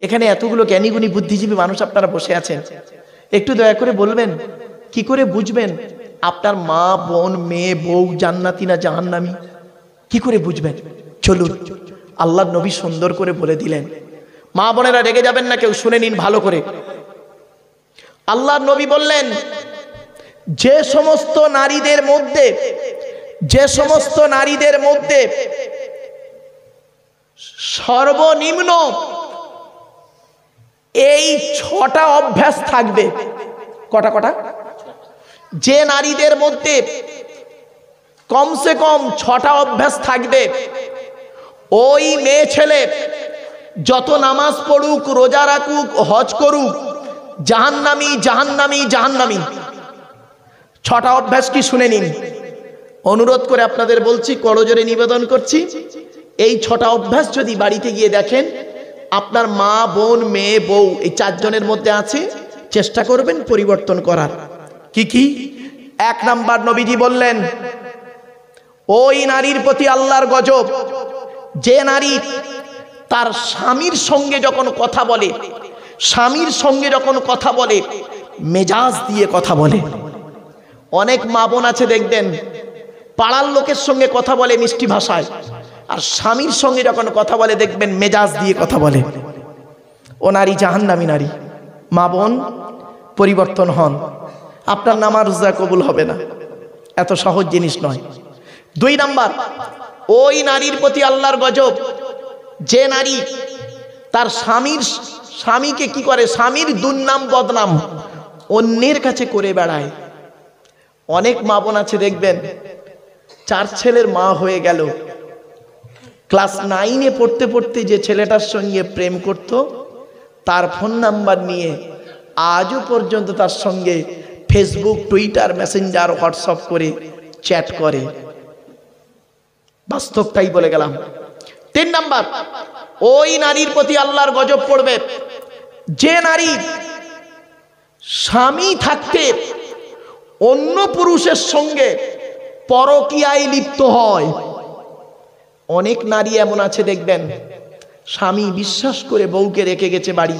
এখানে এতগুলো জ্ঞানীগুণী বুদ্ধিজীবী মানুষ আপনারা বসে আছেন, একটু দয়া করে বলবেন কি করে বুঝবেন আপনার মা, বোন, মেয়ে, বউ জান্নাতি না জাহান্নামী? কি করে বুঝবেন? চলুন, আল্লাহর নবী সুন্দর করে বলে দিলেন। মা বোনেরা রেগে যাবেন না কেউ, শুনে নিন ভালো করে। আল্লাহর নবী বললেন, যে সমস্ত নারীদের মধ্যে সর্বনিম্ন এই 6টা অভ্যাস থাকবে। কটা? যে নারীদের মধ্যে কমসে কম 6টা অভ্যাস থাকবে, ওই মেয়ে ছেলে যত নামাজ পড়ুক, রোজা রাখুক, হজ করুক, জাহান্নামী জাহান্নামী জাহান্নামী। 6টা অভ্যাস কি শুনে নিন। অনুরোধ করে আপনাদের বলছি, করজোরে নিবেদন করছি, এই 6টা অভ্যাস যদি বাড়িতে গিয়ে দেখেন আপনার মা, বোন, মেয়ে, বউ এই 4 জনের মধ্যে আছে, চেষ্টা করবেন পরিবর্তন করার। কি? 1 নাম্বার, নবীজি বললেন, ওই নারীর প্রতি আল্লাহর গজব যে নারী তার স্বামীর সঙ্গে যখন কথা বলে মেজাজ দিয়ে কথা বলে। অনেক মা বোন আছে দেখবেন, পাড়ার লোকের সঙ্গে কথা বলে মিষ্টি ভাষায়, আর স্বামীর সঙ্গে যখন কথা বলে দেখবেন মেজাজ দিয়ে কথা বলে। ও নারী জাহান্নামী নারী। মা বোন, পরিবর্তন হন, আপনার নামাজ রোজা কবুল হবে না, এত সহজ জিনিস নয়। 2 নাম্বার, ওই নারীর প্রতি আল্লাহর গজব যে নারী তার স্বামীকে কি করে, স্বামীর দুর্নাম বদনাম অন্যের কাছে করে বেড়ায়। অনেক মা বোন আছে দেখবেন, 4 ছেলের মা হয়ে গেল, ক্লাস 9-এ পড়তে পড়তে যে ছেলেটার সঙ্গে প্রেম করত তার ফোন নাম্বার নিয়ে আজও পর্যন্ত তার সঙ্গে ফেসবুক, টুইটার, মেসেঞ্জার, হোয়াটসঅ্যাপ করে চ্যাট করে। বাস্তবটাই বলে গেলাম। 3 নাম্বার, ওই নারীর প্রতি আল্লাহর গজব পড়বে যে নারী স্বামী থাকতে অন্য পুরুষের সঙ্গে পরকীয়ায় লিপ্ত হয়। অনেক নারী এমন আছে দেখবেন, স্বামী বিশ্বাস করে বউকে রেখে গেছে বাড়ি,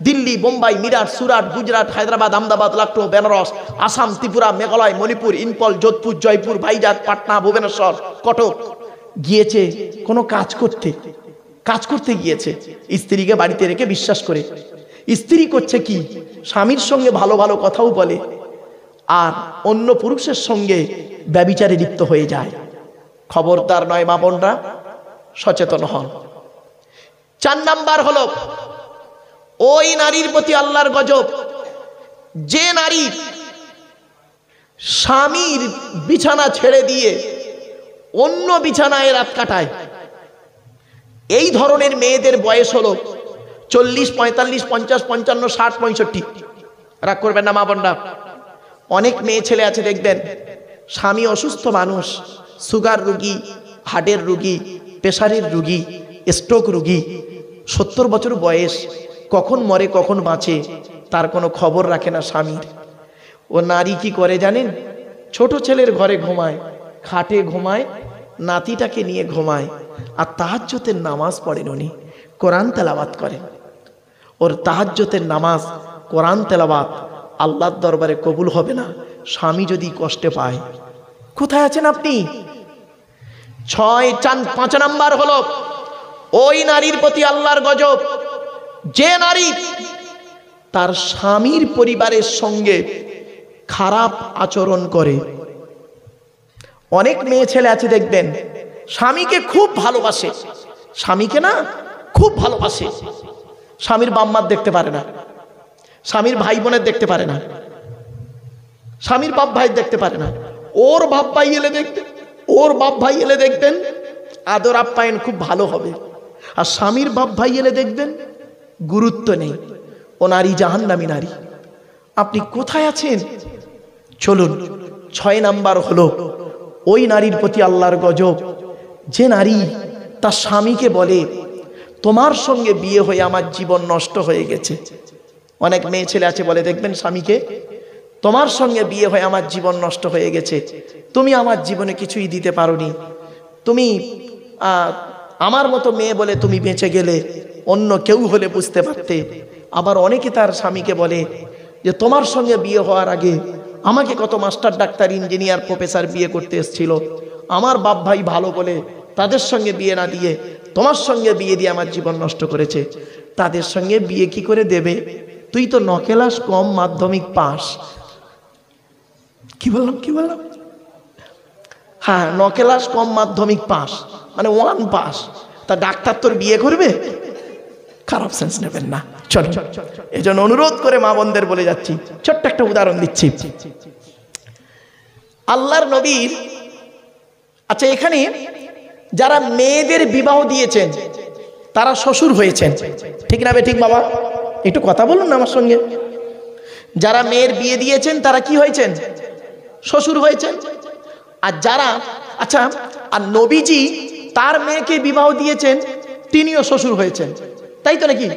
দিল্লি, বোম্বাই, মিরাট, সুরাট, গুজরাট, হায়দ্রাবাদ, আহমেদাবাদ, লখনৌ, বেনারস, আসাম, ত্রিপুরা, মেঘালয়, মণিপুর, ইম্ফল, যোধপুর, জয়পুর, ভাইজাগ, পাটনা, ভুবনেশ্বর, কটক গিয়েছে কোনো কাজ করতে গিয়েছে, স্ত্রীকে বাড়িতে রেখে বিশ্বাস করে। স্ত্রী করছে কি, স্বামীর সঙ্গে ভালো ভালো কথাও বলে আর অন্য পুরুষের সঙ্গে ব্যভিচারে লিপ্ত হয়ে যায়। খবরদার নয় মা বোনরা, সচেতন হন। 4 নাম্বার হলো, ওই নারীর প্রতি আল্লাহর গজব যে নারী স্বামীর বিছানা ছেড়ে দিয়ে অন্য বিছানায় রাত কাটায়। এই ধরনের মেয়েদের বয়স হলো 40, 45, 50, 55, 60, 65। রাগ করবেন না মা বোনরা। অনেক মেয়ে ছেলে আছে দেখবেন, স্বামী অসুস্থ মানুষ, সুগার রুগী, হার্টের রুগী, প্রেশারের রুগী, স্ট্রোক রুগী, 70 বছর বয়স, কখন মরে কখন বাঁচে তার কোনো খবর রাখে না স্বামীর। ও নারী কি করে জানেন? ছোট ছেলের ঘরে ঘুমায়, খাটে ঘুমায়, নাতিটাকে নিয়ে ঘুমায়, আর তাহাজ্জুদের নামাজ পড়েন উনি, কোরআন তেলাওয়াত করেন। ওর তাহাজ্জুদের নামাজ, কোরআন তেলাওয়াত আল্লাহর দরবারে কবুল হবে না স্বামী যদি কষ্টে পায়। কোথায় আছেন আপনি? 5 নাম্বার হলো, ওই নারীর প্রতি আল্লাহর গজব যে নারী তার স্বামীর পরিবারের সঙ্গে খারাপ আচরণ করে। অনেক মেয়ে ছেলে আছে দেখবেন, স্বামীকে খুব ভালোবাসে, স্বামীকে না খুব ভালোবাসে, স্বামীর বাম্মার দেখতে পারে না, স্বামীর ভাই বোনের দেখতে পারে না, স্বামীর বাপ ভাই দেখতে পারে না। ওর বাপ ভাই এলে দেখবেন আদর আপ্যায়ন খুব ভালো হবে, আর স্বামীর বাপ ভাই এলে দেখবেন গুরুত্ব নেই। ও নারী জাহান্নামী নারী। আপনি কোথায় আছেন? চলুন, 6 নাম্বার হলো, ওই নারীর প্রতি আল্লাহর গজব যে নারী তার স্বামীকে বলে, তোমার সঙ্গে বিয়ে হয়ে আমার জীবন নষ্ট হয়ে গেছে। অনেক মেয়ে ছেলে আছে বলে দেখবেন স্বামীকে, তোমার সঙ্গে বিয়ে হয়ে আমার জীবন নষ্ট হয়ে গেছে, তুমি আমার জীবনে কিছুই দিতে পারোনি, তুমি আমার মতো মেয়ে বলে তুমি বেঁচে গেলে, অন্য কেউ হলে বুঝতে পারতে। আবার অনেকে তার স্বামীকে বলে যে তোমার সঙ্গে বিয়ে হওয়ার আগে আমাকে কত মাস্টার, ডাক্তার, ইঞ্জিনিয়ার, প্রফেসর বিয়ে করতে এসেছিল, আমার বাপ ভাই ভালো বলে তাদের সঙ্গে বিয়ে না দিয়ে তোমার সঙ্গে বিয়ে দিয়ে আমার জীবন নষ্ট করেছে। তাদের সঙ্গে বিয়ে কি করে দেবে? তুই তো 9 ক্লাস কম মাধ্যমিক পাস। কি বললাম? হ্যাঁ, 9 ক্লাস কম মাধ্যমিক পাস, মানে 1 পাস। তা ডাক্তার তোর বিয়ে করবে? খারাপ সেন্স নেবেন না। চল, এই জন্য অনুরোধ করে মা বোনদের বলে যাচ্ছি, ছোট্ট একটা উদাহরণ দিচ্ছি আল্লাহর নবীর। আচ্ছা, এখানে যারা মেয়েদের বিবাহ দিয়েছেন তারা শ্বশুর হয়েছেন, ঠিক না বে ঠিক বাবা? একটু কথা বলুন না আমার সঙ্গে। যারা মেয়ের বিয়ে দিয়েছেন তারা কি হয়েছেন? শ্বশুর হয়েছেন। আর যারা, আচ্ছা, আর নবীজি তার মেয়েকে বিবাহ দিয়েছেন, তিনিও শ্বশুর হয়েছেন, তাই তো নাকি?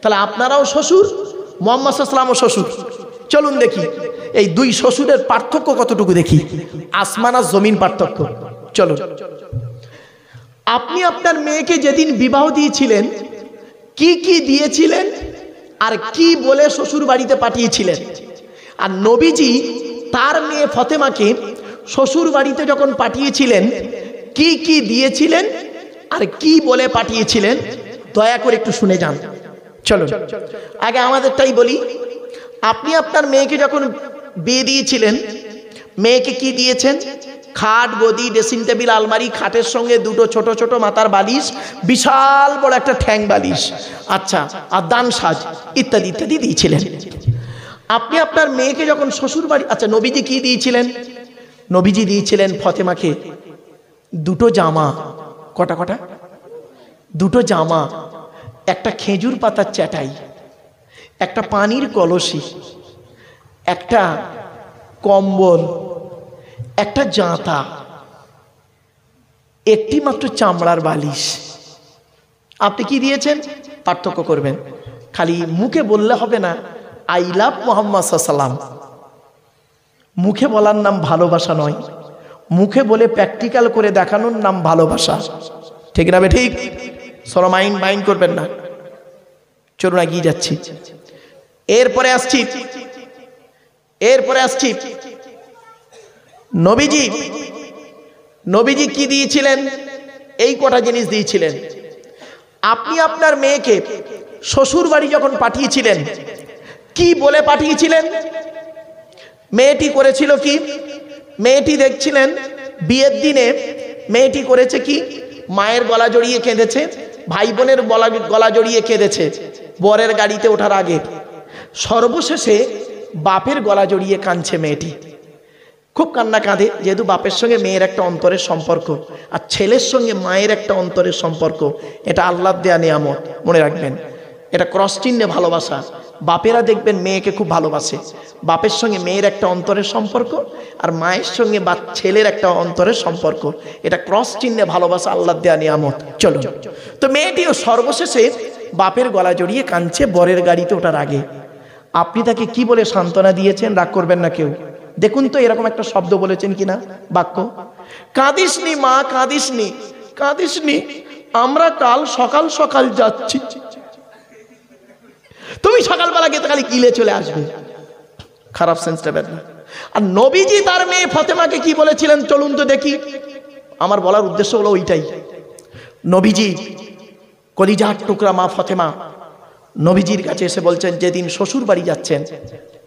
তাহলে আপনারাও শ্বশুর, মুহাম্মদ সাল্লাল্লাহু আলাইহি ওয়াসাল্লামও শ্বশুর। চলুন দেখি এই দুই শ্বশুরের পার্থক্য কতটুকু, দেখি আসমান আর জমিন পার্থক্য। চলো, আপনি আপনার মেয়েকে যেদিন বিবাহ দিয়েছিলেন কি কি দিয়েছিলেন আর কি বলে শ্বশুর বাড়িতে পাঠিয়েছিলেন? আর নবীজি তার মেয়ে ফাতেমাকে শ্বশুর বাড়িতে যখন পাঠিয়েছিলেন কি কি দিয়েছিলেন আর কি বলে পাঠিয়েছিলেন, দয়া করে একটু শুনে যান। চলো আগে আমাদেরটাই বলি। আপনি আপনার মেয়েকে যখন বিয়ে দিয়েছিলেন মেয়েকে কি দিয়েছেন? খাট, গদি, ড্রেসিং টেবিল, আলমারি, খাটের সঙ্গে দুটো ছোট ছোট মাথার বালিশ, বিশাল বড় একটা ঠ্যাং বালিশ, আচ্ছা, আর দান সাজ ইত্যাদি ইত্যাদি দিয়েছিলেন। আপনি আপনার মেয়েকে যখন শ্বশুর বাড়ি, আচ্ছা, নবীজি কি দিয়েছিলেন? নবীজি দিয়েছিলেন ফাতেমাকে দুটো জামা। কটা? দুটো জামা, একটা খেজুর পাতার চাটাই, একটা পানির কলসি, একটা কম্বল, একটা জাঁতা, একটি মাত্র চামড়ার বালিশ। আপনি কি দিয়েছেন? পার্থক্য করবেন। খালি মুখে বললে হবে না আই লাভ মুহাম্মদ সাল্লাল্লাহু আলাইহি ওয়াসাল্লাম। মুখে বলার নাম ভালোবাসা নয়, মুখে বলে প্র্যাকটিক্যাল করে দেখানোর নাম ভালোবাসা, ঠিক না? ঠিক। সরো মাইন্ড করবেন না। চলুন এগিয়ে যাচ্ছি। এরপরে আসছি নবীজি কি দিয়েছিলেন? এই কটা জিনিস দিয়েছিলেন। আপনি আপনার মেয়েকে শ্বশুর বাড়ি যখন পাঠিয়েছিলেন কি বলে পাঠিয়েছিলেন? মেয়েটি করেছিল কি? মেয়েটি দেখছিলেন বিয়ের দিনে মেয়েটি করেছে কি? মায়ের গলা জড়িয়ে কেঁদেছে, ভাই বোনের গলা জড়িয়ে কেঁদেছে বরের গাড়িতে ওঠার আগে। সর্বশেষে বাপের গলা জড়িয়ে কাঁদছে মেয়েটি, খুব কান্না কাঁদে, যেহেতু বাপের সঙ্গে মেয়ের একটা অন্তরের সম্পর্ক আর ছেলের সঙ্গে মায়ের একটা অন্তরের সম্পর্ক। এটা আল্লাহর দেয়া নিয়ামত, মনে রাখবেন। এটা ক্রস চিহ্নে ভালোবাসা। বাপেরা দেখবেন মেয়েকে খুব ভালোবাসে, বাপের সঙ্গে মেয়ের একটা অন্তরের সম্পর্ক আর মায়ের সঙ্গে বা ছেলের একটা অন্তরের সম্পর্ক। এটা ক্রস চিহ্নে ভালোবাসা, আল্লাহর দেয়া নিয়ামত। চলো, তো মেয়েটিও সর্বশেষে বাপের গলা জড়িয়ে কাঁদছে বরের গাড়িতে ওঠার আগে। আপনি তাকে কি বলে সান্ত্বনা দিয়েছেন? রাগ করবেন না কেউ। দেখুন তো এরকম একটা শব্দ বলেছেন কিনা, বাক্য। কাঁদিসনি মা, কাঁদিসনি, আমরা কাল সকাল সকাল যাচ্ছি। তুমি সকালবেলা গেতে খালি কিলে চলে আসবে, খারাপ সেন্স নেবেন না। আর নবীজি তার মেয়ে ফাতেমাকে কি বলেছিলেন চলুন তো দেখি। আমার বলার উদ্দেশ্য হলো ওইটাই। নবীজি কলিজার টুকরা মা ফাতেমা নবীজির কাছে এসে বলছেন, যেদিন শ্বশুর বাড়ি যাচ্ছেন,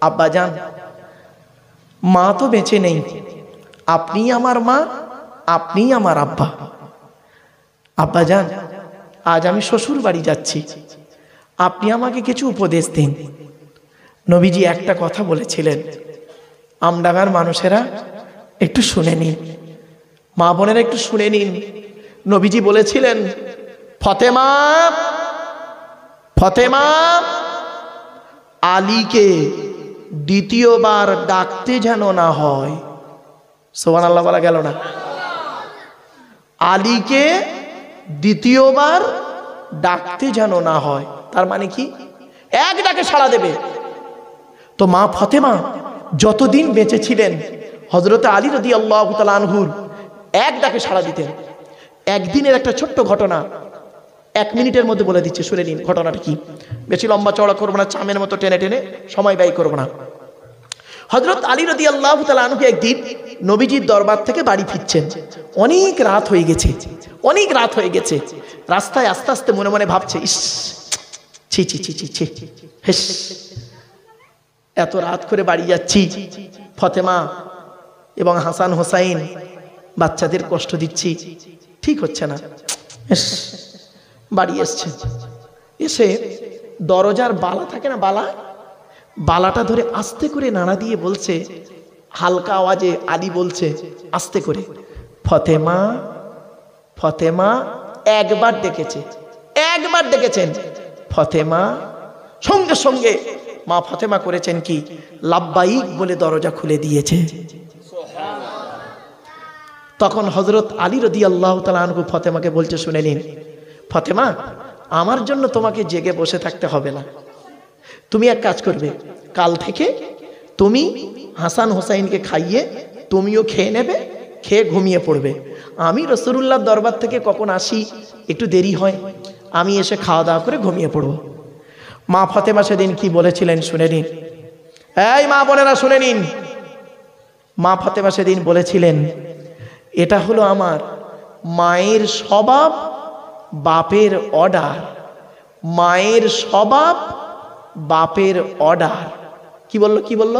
আব্বা যান, মা তো বেঁচে নেই, আপনি আমার মা, আপনি আমার আব্বা। আব্বা যান, আজ আমি শ্বশুর বাড়ি যাচ্ছি, আপনি আমাকে কিছু উপদেশ দিন। নবীজি একটা কথা বলেছিলেন, আমডাঙ্গার মানুষেরা একটু শুনে নিন, মা বোনেরা একটু শুনে নিন। নবীজি বলেছিলেন, ফাতেমা, আলীকে দ্বিতীয়বার ডাকতে যেন না হয়। সুবহানাল্লাহ বলা গেল না? আলীকে দ্বিতীয়বার ডাকতে যেন না হয়, তার মানে কি? এক ডাকে সাড়া দেবে। তো মা ফাতেমা যতদিন বেঁচে ছিলেন হযরত আলী রাদিয়াল্লাহু তাআলা আনহুর এক ডাকে সাড়া দিতেন। একদিনের একটা ছোট্ট ঘটনা, 1 মিনিটের মধ্যে বলে দিচ্ছে, শুনে নিন ঘটনাটা কি। বেশি লম্বা চওড়া করবো না, চামের মতো টেনে টেনে সময় ব্যয় করবো না। হযরত আলী রাদিয়াল্লাহু তাআলা আনহু একদিন নবীজির দরবার থেকে বাড়ি ফিরছেন। অনেক রাত হয়ে গেছে, অনেক রাত হয়ে গেছে। রাস্তায় আস্তে আস্তে মনে মনে ভাবছে, ইস ছি ছি ছি ছি ছি, হেস, এত রাত করে বাড়ি যাচ্ছি, ফতেমা এবং হাসান হোসাইন বাচ্চাদের কষ্ট দিচ্ছি, ঠিক হচ্ছে না। বাড়ি এসছে, এসে দরজার বালা থাকে না, বালাটা ধরে আস্তে করে নাড়া দিয়ে বলছে, হালকা আওয়াজে আলী বলছে আস্তে করে, ফতেমা ফতেমা। একবার ডেকেছেন ফতেমা। সঙ্গে সঙ্গে মা ফতেমা করেছেন কি, লাব্বাইক বলে দরজা খুলে দিয়েছে। তখন হযরত আলী রাদিয়াল্লাহু তাআলা আনহু ফতেমাকে বলছে, শুনে নিন ফতেমা, আমার জন্য তোমাকে জেগে বসে থাকতে হবে না। তুমি এক কাজ করবে, কাল থেকে তুমি হাসান হোসাইনকে খাইয়ে তুমিও খেয়ে নেবে, খেয়ে ঘুমিয়ে পড়বে। আমি রাসূলুল্লাহর দরবার থেকে কখন আসি একটু দেরি হয়, আমি এসে খাওয়া দাওয়া করে ঘুমিয়ে পড়ব। মা ফতেমা সেদিন কি বলেছিলেন শুনে নিন। এই মা বোনেরা শুনে নিন, মা ফতেমা সেদিন বলেছিলেন, এটা হলো আমার মায়ের স্বভাব, বাপের অর্ডার। মায়ের স্বভাব, বাপের অর্ডার। কি বলল?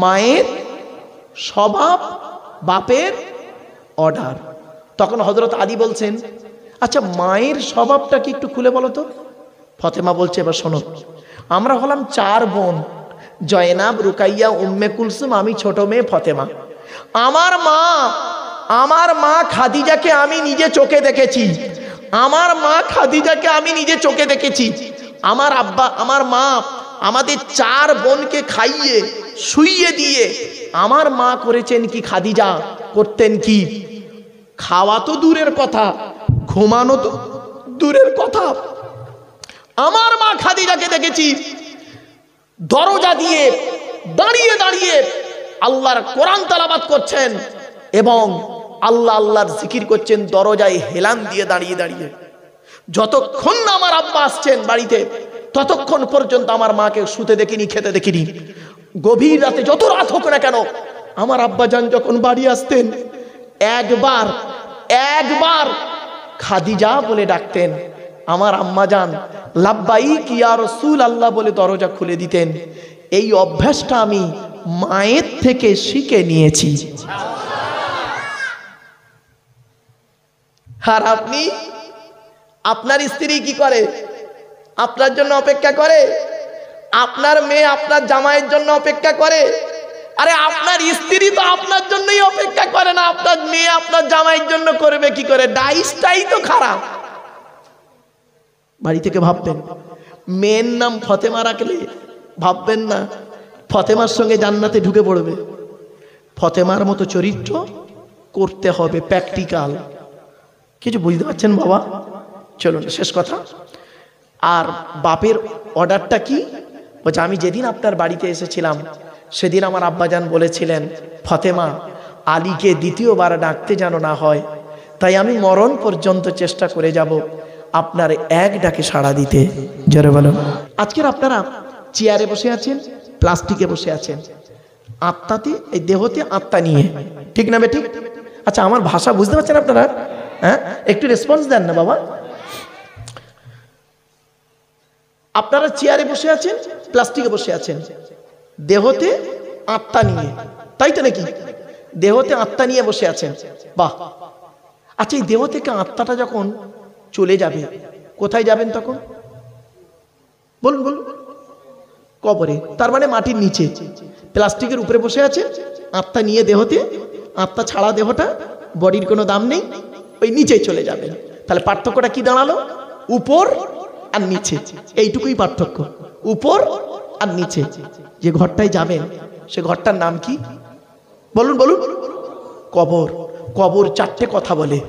মায়ের স্বভাব, বাপের অর্ডার। তখন হযরত আলী বলছেন, আচ্ছা মায়ের স্বভাবটা কি একটু খুলে বলো তো। ফতেমা বলছে, এবার শোনো, আমরা হলাম 4 বোন, জয়নাব, রুকাইয়া, উম্মে কুলসুম, আমি ছোট মেয়ে ফতেমা। আমার মা খাদিজাকে আমি নিজে চোখে দেখেছি। আমার আব্বা, আমার মা আমাদের 4 বোনকে খাইয়ে শুইয়ে দিয়ে আমার মা করেছেন কি, খাদিজা করতেন কি, খাওয়া তো দূরের কথা, ঘুমানো তো দূরের কথা। আমার মা খাদিজাকে দেখেছি দরজা দিয়ে দাঁড়িয়ে দাঁড়িয়ে আল্লাহর কোরআন তেলাওয়াত করছেন এবং আল্লাহর জিকির করছেন, দরজায় হেলান দিয়ে দাঁড়িয়ে দাঁড়িয়ে। যতক্ষণ না আমার আব্বা আসছেন বাড়িতে, ততক্ষণ পর্যন্ত আমার মাকে শুতে দেখিনি, খেতে দেখিনি। গভীর রাতে যত রাত হোক না কেন, আমার আব্বা জান যখন বাড়ি আসতেন, একবার খাদিজা বলে ডাকতেন। আমার আম্মা জান লাব্বাইক ইয়া রাসূলুল্লাহ বলে দরজা খুলে দিতেন। এই অভ্যাসটা আমি মায়ের থেকে শিখে নিয়েছি। আর আপনি, আপনার স্ত্রী কি করে? আপনার জন্য অপেক্ষা করে। আপনার মেয়ে আপনার জামাইয়ের জন্য অপেক্ষা করে। আরে আপনার স্ত্রী তো আপনার জন্যই অপেক্ষা করে না, আপনার মেয়ে আপনার জামাইয়ের জন্য করবে কি করে? ডাইসটাই তো খারাপ। বাড়ি থেকে ভাববেন, মেয়ের নাম ফতেমা রাখলে ভাববেন না ফতেমার সঙ্গে জান্নাতে ঢুকে পড়বে। ফতেমার মতো চরিত্র করতে হবে, প্র্যাকটিক্যাল। কিছু বুঝতে পারছেন বাবা? চলুন শেষ কথা। আর বাপের অর্ডারটা কি? বলছে, আমি যেদিন আপনার বাড়িতে এসেছিলাম সেদিন আমার আব্বাজান বলেছিলেন, ফতেমা, আলীকে দ্বিতীয়বার ডাকতে যেন না হয়, তাই আমি মরণ পর্যন্ত চেষ্টা করে যাব আপনার এক ডাকে সাড়া দিতে। জোরে বলো। আজকের আপনারা চেয়ারে বসে আছেন, প্লাস্টিকে বসে আছেন, আত্মাতে, এই দেহতে আত্মা নিয়ে, ঠিক না বেঠিক? আচ্ছা, আমার ভাষা বুঝতে পারছেন আপনারা? হ্যাঁ, একটু রেসপন্স দেন না বাবা। আপনারা চেয়ারে বসে আছেন, প্লাস্টিকে বসে আছেন, দেহতে আত্মা নিয়ে, তাই তো নাকি? দেহতে আত্মা নিয়ে বসে আছেন, বাহ। আচ্ছা, এই দেহ থেকে আত্মাটা যখন চলে যাবে, কোথায় যাবেন তখন? বলুন বলুন। কবরে। তার মানে মাটির নিচে। প্লাস্টিকের উপরে বসে আছে, আত্মা নিয়ে দেহতে, আত্মা ছাড়া দেহটা, বডির কোনো দাম নেই, ওই নিচেই চলে যাবেন। তাহলে পার্থক্যটা কি দাঁড়ালো? উপর আর নিচে, এইটুকুই পার্থক্য, উপর আর নিচে। যে ঘরটায় যাবেন সে ঘরটার নাম কি? বলুন বলুন। কবর। কবর 4টে কথা বলে,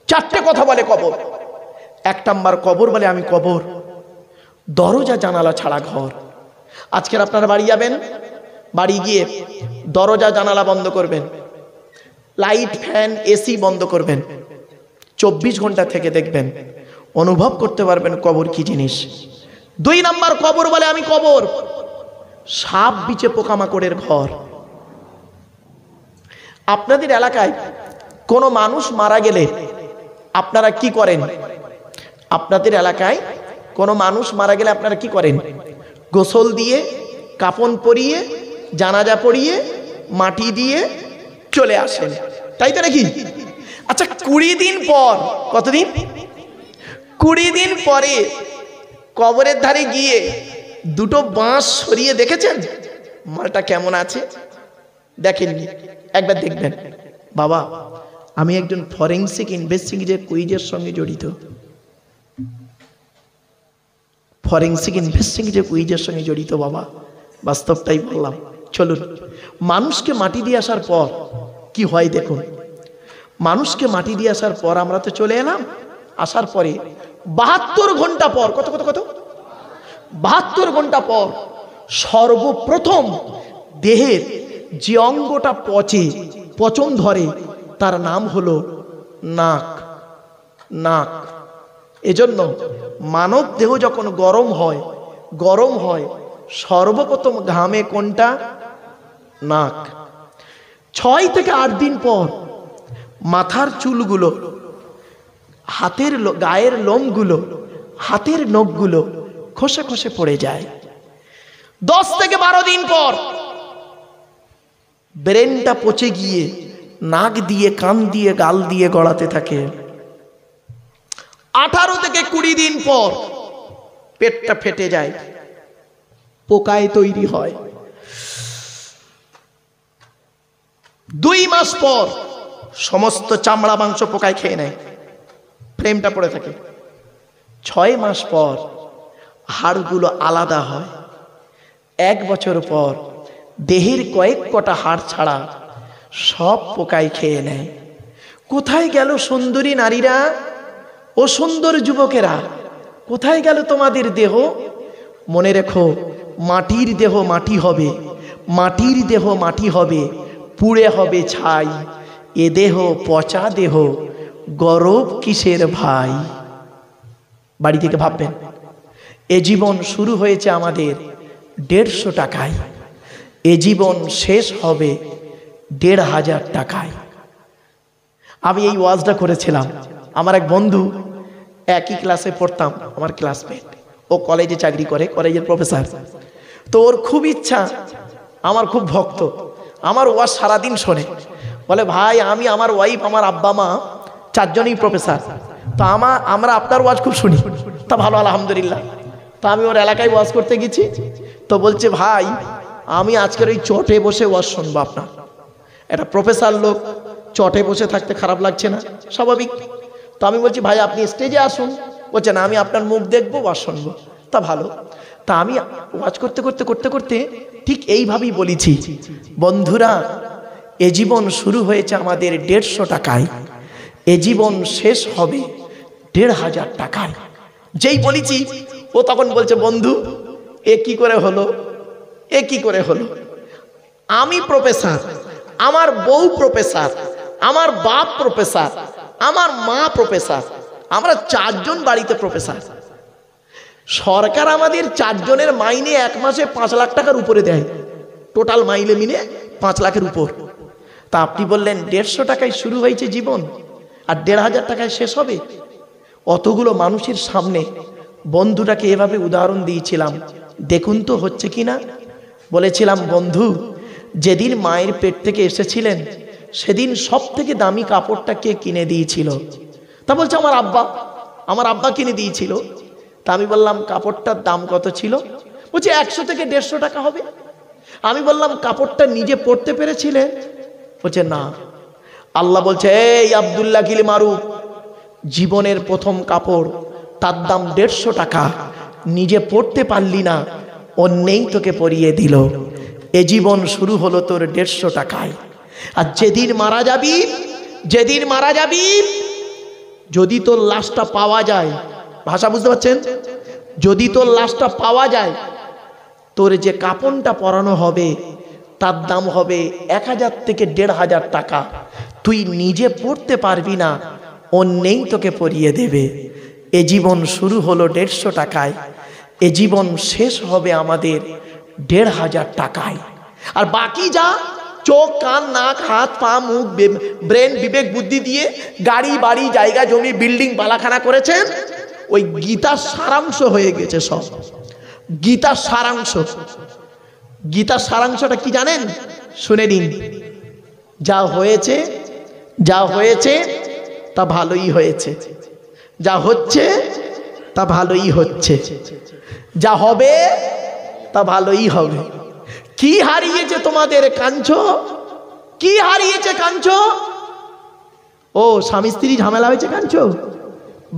4টে কথা বলে কবর। 1 নাম্বার কবর বলে, আমি কবর, দরজা জানালা ছাড়া ঘর। আজকের আপনারা বাড়ি যাবেন, বাড়ি গিয়ে দরজা জানালা বন্ধ করবেন, লাইট ফ্যান এসি বন্ধ করবেন, 24 ঘন্টা থেকে দেখবেন, অনুভব করতে পারবেন কবর কি জিনিস। 2 নাম্বার, কবর বলে আমি কবর সাপ বিচে পোকামাকড়ের ঘর। আপনাদের এলাকায় কোনো মানুষ মারা গেলে আপনারা কি করেন? আপনাদের এলাকায় কোনো মানুষ মারা গেলে আপনারা কি করেন? গোসল দিয়ে, কাফন পরিয়ে, জানাজা পড়িয়ে, মাটি দিয়ে চলে আসেন, তাই তো নাকি? আচ্ছা, 20 দিন পর, কতদিন? 20 দিন পরে কবরের ধারে গিয়ে 2টো বাঁশ সরিয়ে দেখেছেন মালটা কেমন আছে? দেখেননি? একবার দেখবেন। বাবা, আমি একজন ফরেন্সিক ইনভেস্টিগেশন কুইজের সঙ্গে জড়িত, ফরেন্সিক ইনভেস্টিগেশন কুইজের সঙ্গে জড়িত বাবা, বাস্তবটাই বললাম। চলুন, মানুষকে মাটি দিয়ে আসার পর কি হয় দেখুন। মানুষকে মাটি দিয়ে আসার পর আমরা তো চলে এলাম, আসার পরে 72 ঘন্টা পর, কত কত কত 72 ঘন্টা পর সর্বপ্রথম দেহের যে অঙ্গটা পচন ধরে তার নাম হলো নাক। নাক। এজন্য মানব দেহ যখন গরম হয় সর্বপ্রথম ঘামে কোনটা? নাক। 6 থেকে 8 দিন পর মাথার চুলগুলো, হাতের গায়ের লোমগুলো, হাতের নখগুলো খসে খসে পড়ে যায়। 10 থেকে 12 দিন পর ব্রেনটা পচে গিয়ে নাক দিয়ে, কান দিয়ে, গাল দিয়ে গড়াতে থাকে। 18 থেকে 20 দিন পর পেটটা ফেটে যায়, পোকায় তৈরি হয়। 2 মাস পর সমস্ত চামড়া মাংস পোকায় খেয়ে নেয়, ফ্রেমটা পড়ে থাকে। 6 মাস পর হাড়গুলো আলাদা হয়। 1 বছর পর দেহের কয়েক কটা হাড় ছাড়া সব পোকায় খেয়ে নেয়। কোথায় গেল সুন্দরী নারীরা ও সুন্দর যুবকেরা? কোথায় গেল তোমাদের দেহ? মনে রেখো, মাটির দেহ মাটি হবে, মাটির দেহ মাটি হবে, পুড়ে হবে ছাই। এ দেহ পচা দেহ, গরব কিসের ভাই? বাড়ি থেকে ভাববেন, এ জীবন শুরু হয়েছে আমাদের 150 টাকায়, এ জীবন শেষ হবে 1500 টাকায়। আমি এই ওয়াজটা করেছিলাম, আমার এক বন্ধু, একই ক্লাসে পড়তাম, আমার ক্লাসমেট, ও কলেজে চাকরি করে, কলেজের প্রফেসর। তো ওর খুব ইচ্ছা, আমার খুব ভক্ত, আমার ওয়াজ সারাদিন শোনে। বলে, ভাই আমি, আমার ওয়াইফ, আমার আব্বা মা 4 জনই প্রফেসর, তো আমরা আপনার ওয়াজ খুব শুনি। তা ভালো, আলহামদুলিল্লাহ। তো আমি ওর এলাকায় ওয়াজ করতে গেছি, তো বলছে, ভাই আমি আজকের ওই চটে বসে ওয়াজ শুনবো আপনার। একটা প্রফেসর লোক চটে বসে থাকতে খারাপ লাগছে না? স্বাভাবিক। তো আমি বলছি, ভাই আপনি স্টেজে আসুন। বলছে, না আমি আপনার মুখ দেখবো, ওয়াজ শুনবো। তা ভালো। তা আমি ওয়াজ করতে করতে করতে করতে ঠিক এইভাবেই বলেছি, বন্ধুরা এ জীবন শুরু হয়েছে আমাদের 150 টাকায়, এ জীবন শেষ হবে 1500 টাকায়। যেই বলেছি ও তখন বলছে, বন্ধু এ কি করে হলো, এ কি করে হলো? আমি প্রফেসর, আমার বউ প্রফেসর, আমার বাপ প্রফেসর, আমার মা প্রফেসর, আমরা 4 জন বাড়িতে প্রফেসর। সরকার আমাদের 4 জনের মাইনে 1 মাসে 5 লাখ টাকার উপরে দেয়, টোটাল মাইনে মিলে 5 লাখের উপর। তা আপনি বললেন 150 টাকায় শুরু হয়েছে জীবন আর 1500 টাকায় শেষ হবে? অতগুলো মানুষের সামনে বন্ধুটাকে এভাবে উদাহরণ দিয়েছিলাম, দেখুন তো হচ্ছে কিনা। বলেছিলাম, বন্ধু যেদিন মায়ের পেট থেকে এসেছিলেন সেদিন সব থেকে দামি কাপড়টা কে কিনে দিয়েছিল? তা বলছে, আমার আব্বা কিনে দিয়েছিল। তা আমি বললাম, কাপড়টার দাম কত ছিল? বলছে 100 থেকে 150 টাকা হবে। আমি বললাম, কাপড়টা নিজে পরতে পেরেছিলেন? বলছে না। আল্লাহ বলছে, এই আব্দুল্লাহ কিলি মারুফ, জীবনের প্রথম কাপড়, তার দাম 150 টাকা, নিজে পড়তে পারলি না, অন্যেই তোকে পরিয়ে দিল। এ জীবন শুরু হলো তোর 150 টাকায়। আর যেদিন মারা যাবি, যদি তোর লাশটা পাওয়া যায়, ভাষা বুঝতে পারছেন, যদি তোর লাশটা পাওয়া যায়, তোর যে কাপড়টা পরানো হবে তার দাম হবে 1000 থেকে 1500 টাকা। তুই নিজে পড়তে পারবি না, অন্যেই তোকে পরিয়ে দেবে। এ জীবন শুরু হলো 150 টাকায়, এ জীবন শেষ হবে আমাদের 1500 টাকায়। আর বাকি যা চোখ কান নাক হাত পা মুখ ব্রেন বিবেক বুদ্ধি দিয়ে গাড়ি বাড়ি জায়গা জমি বিল্ডিং বালাখানা করেছেন, ওই গীতার সারাংশ হয়ে গেছে সব। গীতার সারাংশ, গীতার সারাংশটা কি জানেন? শুনে নিন। যা হয়েছে, যা হয়েছে তা ভালোই হয়েছে, যা হচ্ছে তা ভালোই হচ্ছে, যা হবে তা ভালোই হবে। কি হারিয়েছে তোমাদের কাঞ্চো? কি হারিয়েছে কাঞ্চো? ও স্বামী স্ত্রী ঝামেলা হয়েছে কাঞ্চো,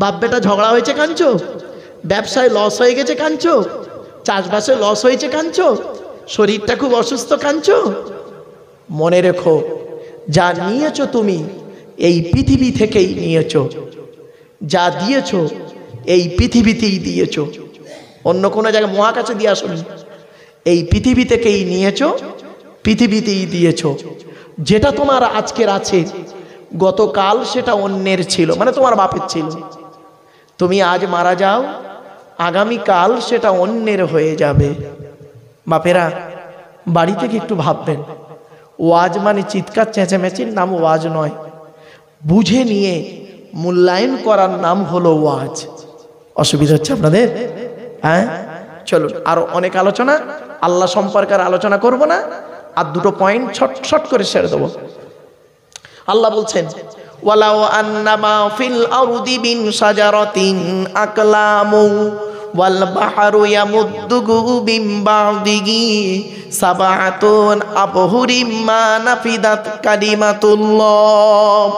বাপ বেটা ঝগড়া হয়েছে কাঞ্চো, ব্যবসায় লস হয়ে গেছে কাঞ্চো, চাষবাসে লস হয়েছে কাঞ্চো, শরীরটা খুব অসুস্থ কাঞ্চো। মনে রেখো, যা নিয়েছো তুমি এই পৃথিবী থেকেই নিয়েছো, যা দিয়েছো এই পৃথিবীতেই দিয়েছো, অন্য কোনো জায়গায় মহাকাশে দিয়ে আসনি। এই পৃথিবী থেকেই নিয়েছো, পৃথিবীতেই দিয়েছো। যেটা তোমার আজকের আছে, গতকাল সেটা অন্যের ছিল, মানে তোমার বাপের ছিল। তুমি আজ মারা যাও, আগামীকাল সেটা অন্যের হয়ে যাবে। বাপেরা বাড়ি থেকে একটু ভাববেন, ওয়াজ মানে চিৎকার চেঁচামেচির নাম ওয়াজ নয়, বুঝে নিয়ে মূল্যায়ন করার নাম হলো ওয়াজ। অসুবিধা হচ্ছে আপনাদের? হ্যাঁ, চলুন আরো অনেক আলোচনা, আল্লাহ সম্পর্কে আর আলোচনা করব না, আর দুটো পয়েন্ট ছট করে ছেড়ে দেবো। আল্লাহ বলছেন, ওয়ালাউ আন্নামা ফিল আরদি মিন শাজারাতিন আকলামু ওয়াল বাহরু ইয়ামুদ্দুহু মিন বা'দিহি সাবআতুন আবহুরিম মা নাফিদাত কালিমাতুল্লাহ।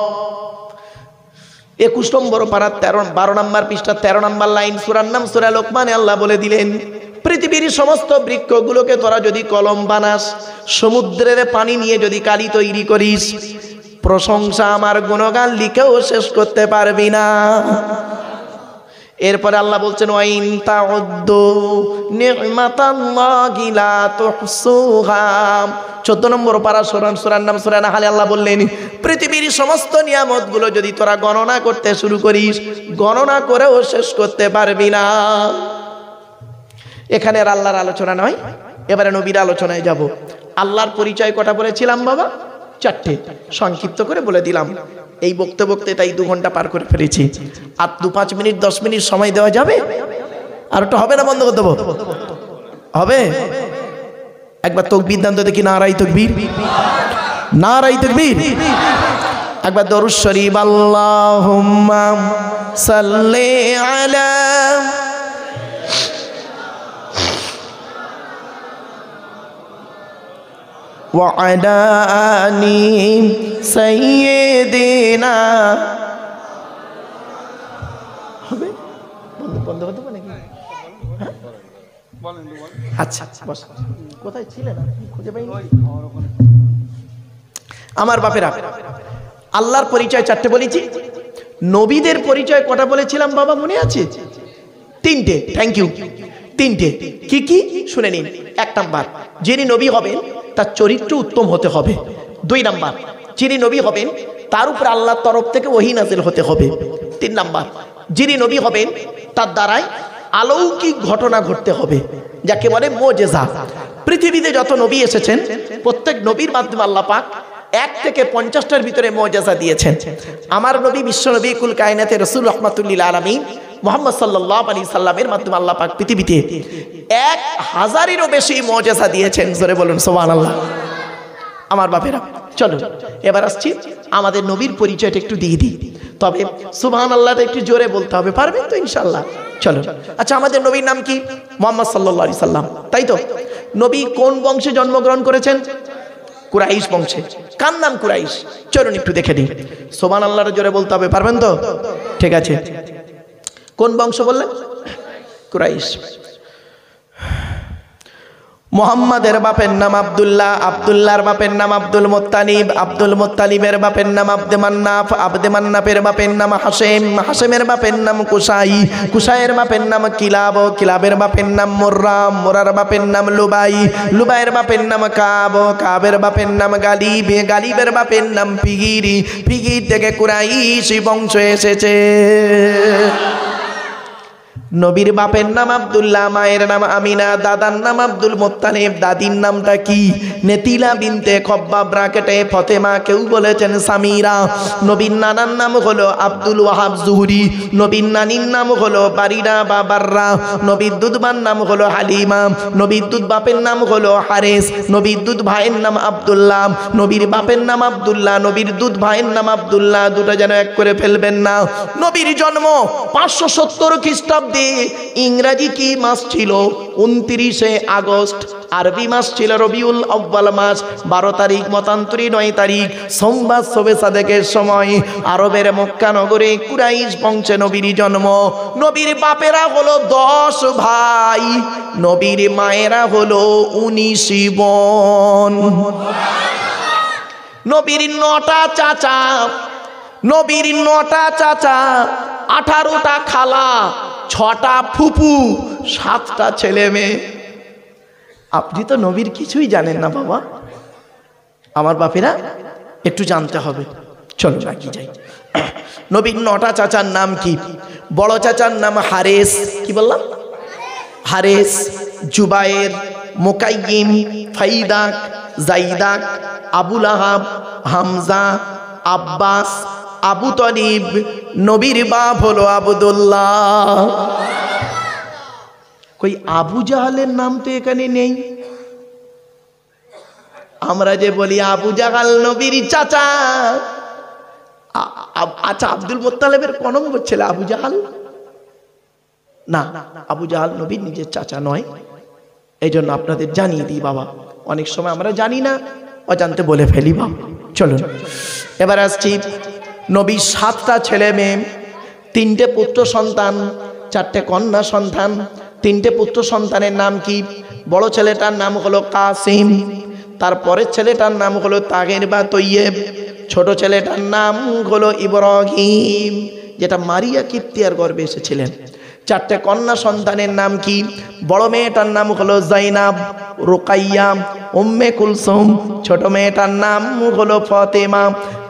21 নম্বর পারা 12 নম্বর পৃষ্ঠা 13 নম্বর লাইন, সূরার নাম সূরা লোকমানে আল্লাহ বলে দিলেন, পৃথিবীর সমস্ত বৃক্ষগুলোকে তোরা যদি কলম বানাস, সমুদ্রের পানি নিয়ে যদি কালি তৈরি করিস, প্রশংসা আমার গুণগান লিখেও শেষ করতে পারবি না। এরপরে আল্লাহ বলছেন, ওয়াইন তাউদ্দু নি'মাতাল্লাহি লা তুহসুহা। 14 নম্বর পারা সূরার নাম সূরা নাহলে আল্লাহ বললেন, পৃথিবীর সমস্ত নিয়ামতগুলো যদি তোরা গণনা করতে শুরু করিস, গণনা করেও শেষ করতে পারবি না। এখানে আর আল্লাহর আলোচনা নয়, এবারে নবীর আলোচনায় যাব। আল্লাহর পরিচয় কটা বলেছিলাম বাবা? 4টে, সংক্ষিপ্ত করে বলে দিলাম। এই বকতে বকতে তাই 2 ঘন্টা পার করে ফেলেছি। আর 2-5 মিনিট 10 মিনিট সময় দেওয়া যাবে? আর ওটা হবে না, বন্ধ করে দেবো? হবে? একবার তাকবীর দান তো দেখি, নারায়ে তাকবীর, নারায়ে তাকবীর। একবার দরুদ শরীফ, আল্লাহুম্মা সাল্লি আলা ওয়া'আলা আলি সাইয়্যিদিনা। হবে? বন্ধ হতে পারে নাকি? আচ্ছা বস। কোথায় ছিলেন? খুঁজে পাইনি। আমার বাপেরা, আল্লাহর পরিচয় 4টে বলেছি, নবীদের পরিচয় কটা বলেছিলাম বাবা মনে আছে? 3টে। Thank you. 3টে। কি কি শুনে নিন। 1 নাম্বার, যিনি নবী হবেন তার চরিত্র উত্তম হতে হবে। 2 নাম্বার, যিনি নবী হবেন তার উপর আল্লাহর তরফ থেকে ওহী নাযিল হতে হবে। 3 নাম্বার, যিনি নবী হবেন তার দ্বারাই অলৌকিক ঘটনা ঘটতে হবে, যাকে বলে মুজিজা। পৃথিবীতে যত নবী এসেছেন, প্রত্যেক নবীর মাধ্যমে আল্লাহ পাক 1 থেকে 50টার ভিতরে মুজিজা দিয়েছেন। আমার নবী বিশ্ব নবী কুল কায়নাতে রাসূল রাহমাতুল লিল আলামিন মুহাম্মদ সাল্লাল্লাহু আলাইহি সাল্লামের মাধ্যমে আল্লাহ পাক পৃথিবীতে 1000-এরও বেশি মুজিজা দিয়েছেন। জোরে বলুন সুবহানাল্লাহ। আমার বাপেরা, চলো এবার আসছি আমাদের নবীর পরিচয়টা একটু দিয়ে দিই। তবে সুবহানাল্লাহটা একটু জোরে বলতে হবে, পারবেন তো ইনশাআল্লাহ? চলো। আচ্ছা, আমাদের নবীর নাম কি? মুহাম্মদ সাল্লাল্লাহু আলাইহি সাল্লাম, তাই তো? নবী কোন বংশে জন্মগ্রহণ করেছেন? কুরাইশ বংশে। কার নাম কুরাইশ? চলুন একটু দেখে দিই। সুবহানাল্লাহটা জোরে বলতে হবে, পারবেন তো? ঠিক আছে। কোন বংশ বললেন? কুরাইশ। মুহাম্মাদের বাপের নাম আব্দুল্লাহ, আব্দুল্লাহর বাপের নাম আব্দুল মুত্তালিব, আব্দুল মুত্তালিবের বাপের নাম আব্দে মান্নাফ, আব্দে মান্নাফের বাপের নাম হাশেম, হাশেমের বাপের নাম কুসাই, কুসাইয়ের বাপের নাম কিলাব, কিলাবের বাপের নাম মুর্রা, মুরার বাপের নাম লুবাই, লুবাইয়ের বাপের নাম কাব, কাবের বাপের নাম গালিব, গালিবের বাপের নাম ফিগির, ফিগির থেকে কুরাইশি বংশ এসেছে। নবীর বাপের নাম আব্দুল্লাহ, মায়ের নাম আমিনা, দাদার নাম আব্দুল মুত্তালিব, দাদির নামটা কি? নেতিলা বিনতে খব্বাব ব্রাকেটে ফতেমা, কেউ বলেছেন সামিরা। নবীর নানার নাম হলো আব্দুল ওয়াহাব জুহরি, নবীর নানির নাম হলো বারিরা বা বাররা, নবীর দুধবার নাম হলো হালিমা, নবীর দুধ বাপের নাম হলো হারেস, নবীর দুধ ভাইয়ের নাম আব্দুল্লাহ, নবীর বাপের নাম আব্দুল্লাহ, নবীর দুধ ভাইয়ের নাম আব্দুল্লাহ, দুটো যেন এক করে ফেলবেন না। নবীর জন্ম 570 খ্রিস্টাব্দে। ইংরাজি কি মাস ছিল? 29শে আগস্ট। আরবি মাস ছিল রবিউল আউয়াল মাস, 12 তারিখ মতান্তরী 9 তারিখ সোমবার শবে সাদেকের সময় আরবের মক্কা নগরে কুরাইশ বংশে নবীর জন্ম। নবীর বাপেরা হলো 10 ভাই, নবীর মায়েরা হলো 19 বোন। নবীর 9টা চাচা, নবীর 9টা চাচা, 18টা খালা, 6টা ফুপু, 7টা ছেলে মেয়ে। আপনি তো নবীর কিছুই জানেন না বাবা, আমার বাপেরা একটু জানতে হবে। চলো বাকি যাই। নবীর 9টা চাচার নাম কি? বড় চাচার নাম হারেস, কি বললাম? হারেস, জুবায়ের, মুকাইয়িম, ফাইদাক, জাইদাক, আবুল আহাব, হামজা, আব্বাস, আবু তালিব। নবীর বাপ হলো আব্দুল্লাহ। কই আবু জাহালের নাম তো এখানে নেই। আমরা যে বলি আবু জাহাল নবীর চাচা, আচ্ছা আব্দুল মুত্তালিবের কোন নম্বর ছেলে আবু জাহাল? না, আবু জাহাল নবীর নিজের চাচা নয়। এই জন্য আপনাদের জানিয়ে দিই বাবা, অনেক সময় আমরা জানি না, অজান্তে বলে ফেলি বাবা। চলুন এবার আসছি। নবীর 7টা ছেলে মেয়ে, 3টে পুত্র সন্তান, 4টে কন্যা সন্তান। 3টে পুত্র সন্তানের নাম কি? বড় ছেলেটার নাম হলো কাসিম, তারপরের ছেলেটার নাম হলো তাগের বা তৈয়েব, ছোট ছেলেটার নাম হলো ইব্রাহিম, যেটা মারিয়া কিপ্তিয়ার গর্ভে এসেছিলেন। 4টে কন্যা সন্তানের নাম কি? বড় মেয়েটার নাম হলো জাইনাব, রুকাইয়া, উম্মে কুলসুম, ছোট মেয়েটার নাম হলো ফাতেমা,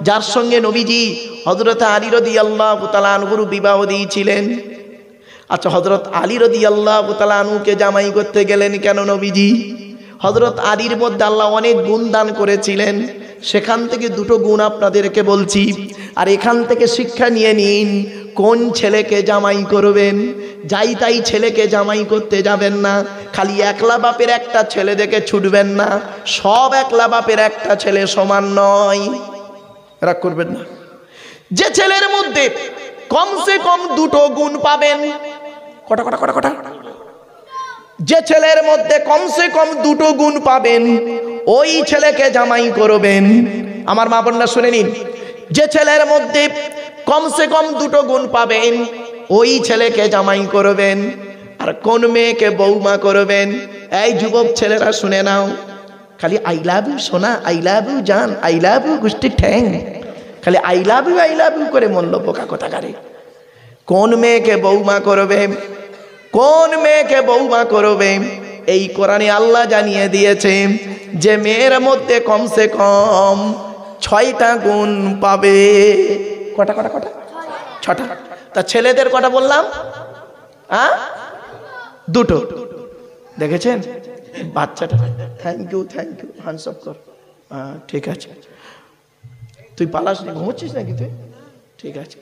যার সঙ্গে নবীজি হযরত আলী রাদিয়াল্লাহু তাআলা আনহুর বিবাহ দিয়েছিলেন। আচ্ছা, হযরত আলী রাদিয়াল্লাহু তাআলা আনহুকে জামাই করতে গেলেন কেন নবীজি? হযরত আলীর মধ্যে আল্লাহ অনেক গুণ দান করেছিলেন, সেখান থেকে 2টো গুণ আপনাদেরকে বলছি, আর এখান থেকে শিক্ষা নিয়ে নিন। কোন ছেলেকে জামাই করবেন, যাই তাই ছেলেকে জামাই করতে যাবেন না। খালি একলা বাপের একটা ছেলে দেখে ছুটবেন না, সব একলা বাপের একটা ছেলে সমান নয়, রাগ করবেন না। যে ছেলের মধ্যে কমসে কম 2টো গুণ পাবেন, কটা কটা কটা কটা, যে ছেলের মধ্যে কমসে কম 2টো গুণ পাবেন, ওই ছেলেকে জামাই করবেন। আমার মা বোনরা শুনে নিন, যে ছেলের মধ্যে কমসে কম 2টো গুণ পাবেন, ওই ছেলেকে জামাই করবেন। আর কোন মেয়েকে বৌমা করবেন? এই যুবক ছেলেরা শুনে নাও, খালি আই লাভ ইউ সোনা, আই লাভ ইউ জান, আই লাভ ইউ গুষ্টি ঠ্যাং, খালি আই লাভ ইউ করে মল্ল পোকা কোথাকারে। কোন মেয়েকে বৌমা করবে, কোন মেয়েকে বৌমা করবে? এই কোরআনে আল্লাহ জানিয়ে দিয়েছে যে মেয়ের মধ্যে কমসে কম 6টা গুণ পাবে। কটা কটা কটা? 6টা। তা ছেলেদের কটা বললাম? 2টো। দেখেছেন বাচ্চাটা? থ্যাংক ইউ হ্যান্ডস আপ কর। ঠিক আছে, তুই পালাস না, ঘুমোচ্ছিস নাকি তুই? ঠিক আছে,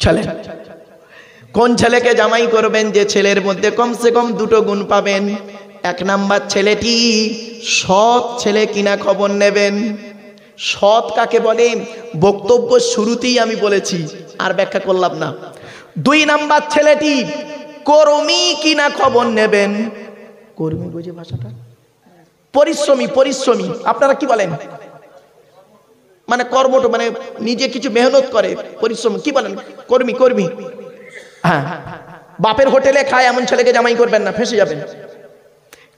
চলে। কোন ছেলেকে জামাই করবেন? যে ছেলের মধ্যে কমসে কম 2টো গুণ পাবেন। 1 নাম্বার ছেলেটি সৎ ছেলে কিনা খবর নেবেন। সৎ কাকে বলে? বক্তব্য শুরুতেই আমি বলেছি, আর ব্যাখ্যা করলাম না। 2 নাম্বার ছেলেটি কর্মী কিনা খবর নেবেন। কর্মী বুঝে ভাষাটা? পরিশ্রমী, পরিশ্রমী। আপনারা কি বলেন? মানে কর্মঠ, মানে নিজে কিছু মেহনত করে, পরিশ্রম, কি বলেন? কর্মী, কর্মী। হ্যাঁ, বাপের হোটেলে খায় এমন ছেলেকে জামাই করবেন না, ফেঁসে যাবেন।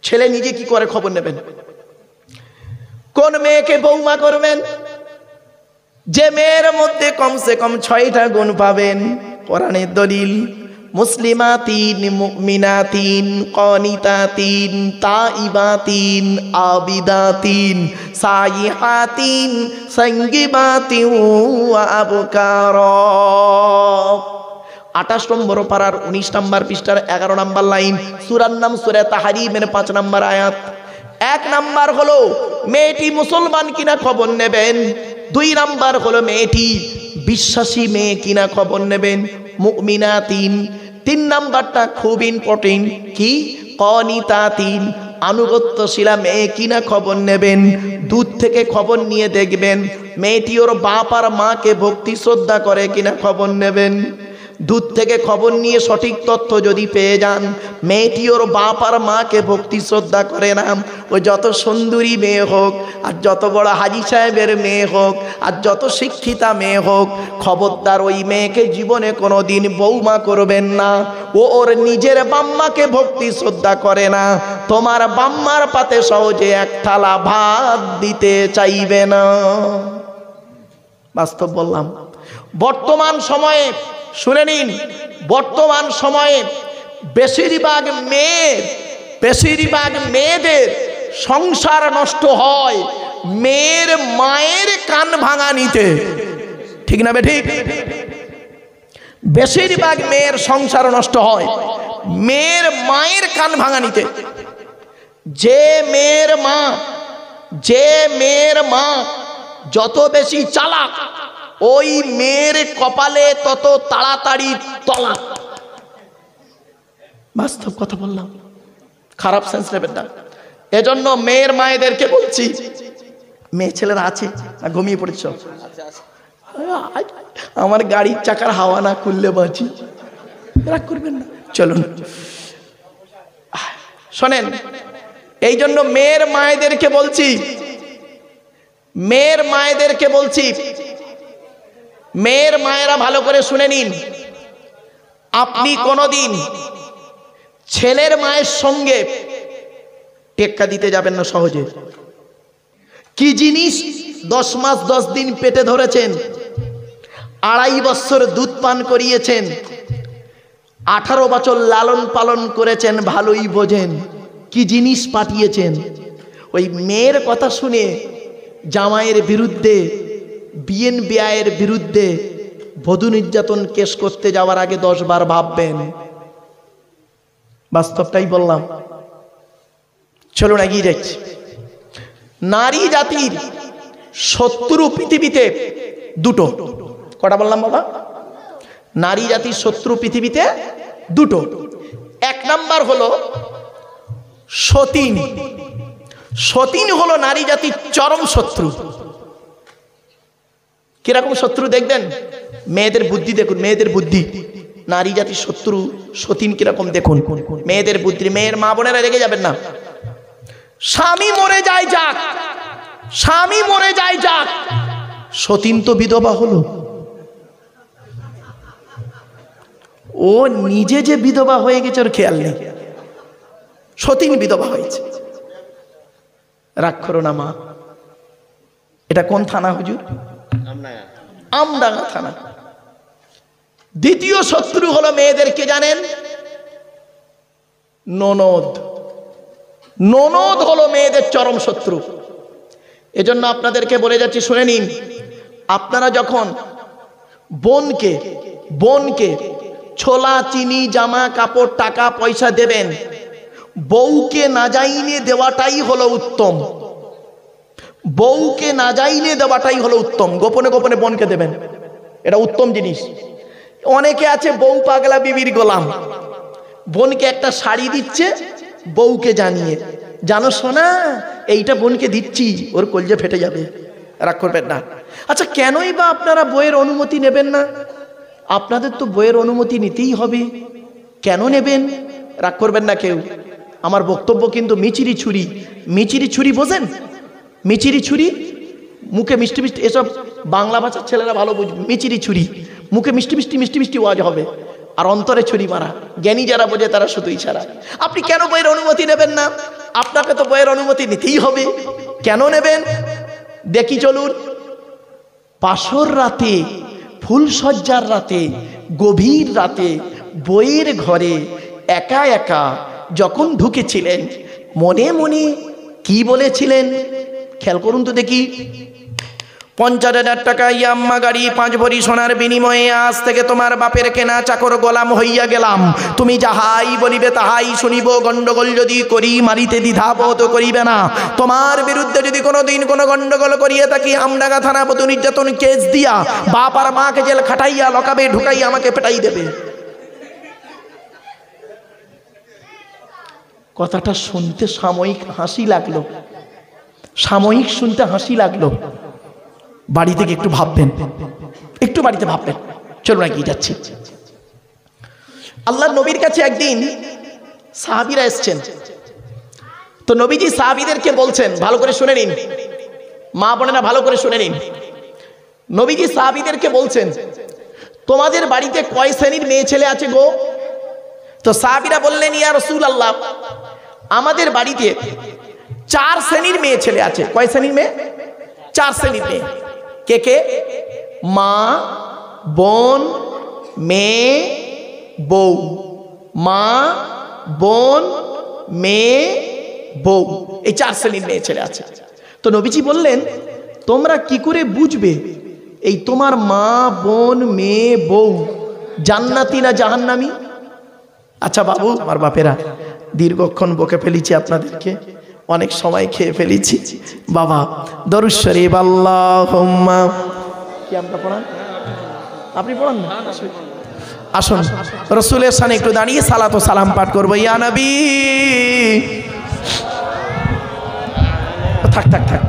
ছেলে নিজে কি করে খবর নেবেন? কোন মেয়েকে বৌমা করবেন? যে মেয়ের মধ্যে কমসে কম 6টা গুণ পাবেন। কোরআনের দলিল, মুসলিমাতিন, মুমিনাতিন, কানিতাতিন, তাইবাতিন, আবিদাতিন, সাইহাতিন, সঙ্গীবাতিন ওয়া আবকারা। 28 নম্বর পারার 19 নম্বর পৃষ্ঠার 11 নম্বর লাইন, সূরার নাম সূরা তাহরিমের 5 নম্বর আয়াত। 1 নাম্বার হলো মেয়েটি মুসলমান কিনা খবর নেবেন। 2 নাম্বার হলো মেয়েটি বিশ্বাসী মেয়ে কিনা খবর নেবেন, মুমিনাতিন। 3 নাম্বারটা খুব ইম্পর্টেন্ট, কি? কানিতাতিন, আনুগত্যশীলা মেয়ে কিনা খবর নেবেন। দূর থেকে খবর নিয়ে দেখবেন মেয়েটি ওর বাপ আর মাকে ভক্তি শ্রদ্ধা করে কিনা খবর নেবেন। দূর থেকে খবর নিয়ে সঠিক তথ্য যদি পেয়ে যান মেয়েটি ওর বাপ আর মাকে ভক্তি শ্রদ্ধা করে না, ও যত সুন্দরী মেয়ে হোক আর যত বড় হাজি সাহেবের মেয়ে হোক আর যত শিক্ষিতা মেয়ে হোক, খবরদার ওই মেয়েকে জীবনে কোনো দিন বৌমা করবেন না। ও ওর নিজের বাম্মাকে ভক্তি শ্রদ্ধা করে না, তোমার বাম্মার পাতে সহজে 1 থালা ভাত দিতে চাইবে না। বাস্তব বললাম। বর্তমান সময়ে শুনে নিন, বর্তমান সময়ে বেশিরভাগ মেয়েদের সংসার নষ্ট হয় মেয়ের মায়ের কান ভাঙা নিতে। ঠিক না বেঠিক? বেশিরভাগ মেয়ের সংসার নষ্ট হয় মেয়ের মায়ের কান ভাঙা নিতে। যে মেয়ের মা যত বেশি চালাক, ওই মেয়ের কপালে তত তাড়াতাড়ি তলাক। বাস্তব কথা বললাম, খারাপ সেন্স নেবেন না। এজন্য মেয়ের মায়েদেরকে বলছি, মেয়ে ছেলেরা আছে না ঘুমিয়ে পড়েছ? আমার গাড়ির চাকার হাওয়া না খুললে বাঁচি, রাগ করবেন না। চলুন শোনেন, এই জন্য মেয়ের মায়েদেরকে বলছি, মেয়ের মায়েরা ভালো করে শুনে নিন। আপনি কোনোদিন ছেলের মায়ের সঙ্গে টেক্কা দিতে যাবেন না সহজে। কি জিনিস 10 মাস 10 দিন পেটে ধরেছেন, 2.5 বছর দুধ পান করিয়েছেন, 18 বছর লালন পালন করেছেন, ভালোই বোঝেন কি জিনিস পাঠিয়েছেন। ওই মেয়ের কথা শুনে জামাইয়ের বিরুদ্ধে, বিয়ের বিরুদ্ধে বধূ নির্যাতন কেস করতে যাওয়ার আগে 10 বার ভাববেন। বাস্তবটাই বললাম। চলুন এগিয়ে যাচ্ছি। নারী জাতির শত্রু পৃথিবীতে 2টো। কটা বললাম বাবা? নারী জাতির শত্রু পৃথিবীতে 2টো। 1 নাম্বার হলো সতীন। সতীন হলো নারী জাতির চরম শত্রু। কিরকম শত্রু দেখবেন? মেয়েদের বুদ্ধি দেখুন, মেয়েদের বুদ্ধি। নারী জাতির শত্রু সতীন কিরকম দেখুন, মেয়েদের বুদ্ধি। মেয়ের মা বোনেরা রেগে যাবেন না। স্বামী মরে যায় যাক, স্বামী মরে যায় যাক, সতীন তো বিধবা হলো। ও নিজে যে বিধবা হয়ে গেছে ওর খেয়াল নেই, সতীন বিধবা হয়েছে। রাগ করো না মা। এটা কোন থানা হুজুর? আমডাঙ্গা থানা। দ্বিতীয় শত্রু হলো মেয়েদেরকে জানেন? ননদ। ননদ হলো মেয়েদের চরম শত্রু। এজন্য আপনাদেরকে বলে যাচ্ছি, শুনে নিন। আপনারা যখন বোনকে ছোলা, চিনি, জামা কাপড়, টাকা পয়সা দেবেন, বউকে না যাইনে দেওয়াটাই হলো উত্তম। বউকে না যাইনে দেওয়াটাই হলো উত্তম। গোপনে গোপনে বোনকে দেবেন, এটা উত্তম জিনিস। অনেকে আছে বউ পাগলা বিবির গোলাম, বোনকে একটা শাড়ি দিচ্ছে বউকে জানিয়ে, জানো শোনা এইটা বোনকে দিচ্ছি, ওর কলজে ফেটে যাবে। রাগ করবেন না। আচ্ছা, কেনই বা আপনারা বইয়ের অনুমতি নেবেন না? আপনাদের তো বইয়ের অনুমতি নিতেই হবে, কেন নেবেন? রাগ করবেন না কেউ। আমার বক্তব্য কিন্তু মিচিরি ছুরি। মিচিরি ছুরি বোঝেন? মিচিরি ছুরি, মুখে মিষ্টি মিষ্টি, এসব বাংলা ভাষার ছেলেরা ভালো বুঝবে। মিচিরি ছুরি, মুখে মিষ্টি মিষ্টি মিষ্টি মিষ্টি ওয়াজ হবে, আর অন্তরে ছুরি মারা। জ্ঞানী যারা বোঝে তারা শুধু ইশারা। আপনি কেন বইয়ের অনুমতি নেবেন না? আপনাকে তো বইয়ের অনুমতি নিতেই হবে। কেন নেবেন দেখি চলুন। পাশর রাতে, ফুলসজ্জার রাতে, গভীর রাতে বইয়ের ঘরে একা একা যখন ঢুকেছিলেন, মনে মনে কি বলেছিলেন খেয়াল করুন তো দেখি। 50,000 টাকা ইয়াম্মা গাড়ি 5 ভরি সোনার বিনিময়ে আজ থেকে তোমার বাপের কেনা চাকর গোলাম হইয়া গেলাম। তুমি যাহাই বলিবে তাহাই শুনিব। গন্ডগোল যদি করি মারিতে দ্বিধাবোধ করিবে না। তোমার বিরুদ্ধে যদি কোনোদিন কোনো গন্ডগোল করিয়ে থাকি আমডাঙ্গা থানা বধূ নির্যাতন কেস দিয়া বাপ আর মাকে জেল খাটাইয়া লকাবে ঢুকাইয়া আমাকে পেটাই দেবে। কথাটা শুনতে সাময়িক হাসি লাগলো, সাময়িক শুনতে হাসি লাগলো। বাড়ি থেকে একটু ভাববেন, একটু বাড়িতে ভাববেন। চলুন এগিয়ে যাচ্ছি। আল্লাহর নবীর কাছে একদিন সাহাবীরা এসছেন। তো নবীজি সাহাবীদেরকে বলছেন, ভালো করে শুনে নিন মা বোনেরা, ভালো করে শুনে নিন। নবীজি সাহাবীদেরকে বলছেন, তোমাদের বাড়িতে কয় শ্রেণীর মেয়ে ছেলে আছে গো? তো সাহাবীরা বললেন, ইয়া রাসূলুল্লাহ, আমাদের বাড়িতে 4 শ্রেণীর মেয়ে ছেলে আছে। কয় শ্রেণীর মেয়ে? 4 শ্রেণীর মেয়ে। কে কে? মা, বোন, মেয়ে, বউ। মা, বোন, মেয়ে, বউ, এই 4 শ্রেণীর মেয়ে ছেলে আছে। তো নবীজি বললেন, তোমরা কি করে বুঝবে এই তোমার মা, বোন, মেয়ে, বউ জান্নাতি না জাহান্নামী? আচ্ছা বাবু, আমার বাপেরা, দীর্ঘক্ষণ বকে ফেলেছি আপনাদেরকে, অনেক সময় খেয়ে ফেলেছি। বাবা দরুদ শরীফ আল্লাহুম্মা, কি আমরা পড়ান? আপনি পড়ান না? আসুন রাসূলের শানে একটু দাঁড়িয়ে সালাত ও সালাম পাঠ করব। ইয়া নবী, থাক থাক থাক।